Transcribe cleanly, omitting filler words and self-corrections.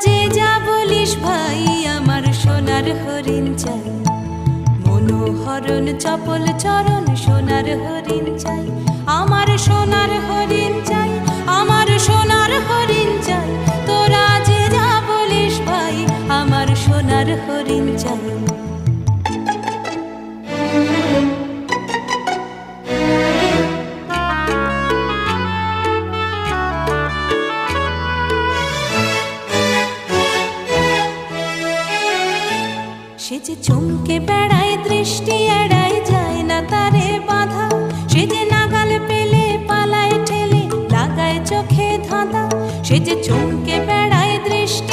যে যা বলিস ভাই, আমার সোনার হরিণ চাই। মনোহরণ চপল চরণ সোনার হরিণ চাই। আমার সোনার হরিণ চাই, আমার সোনার হরিণ চাই। তোরা যে যা বলিস ভাই, আমার সোনার হরিণ চাই। সে যে চমকে বেড়ায় দৃষ্টি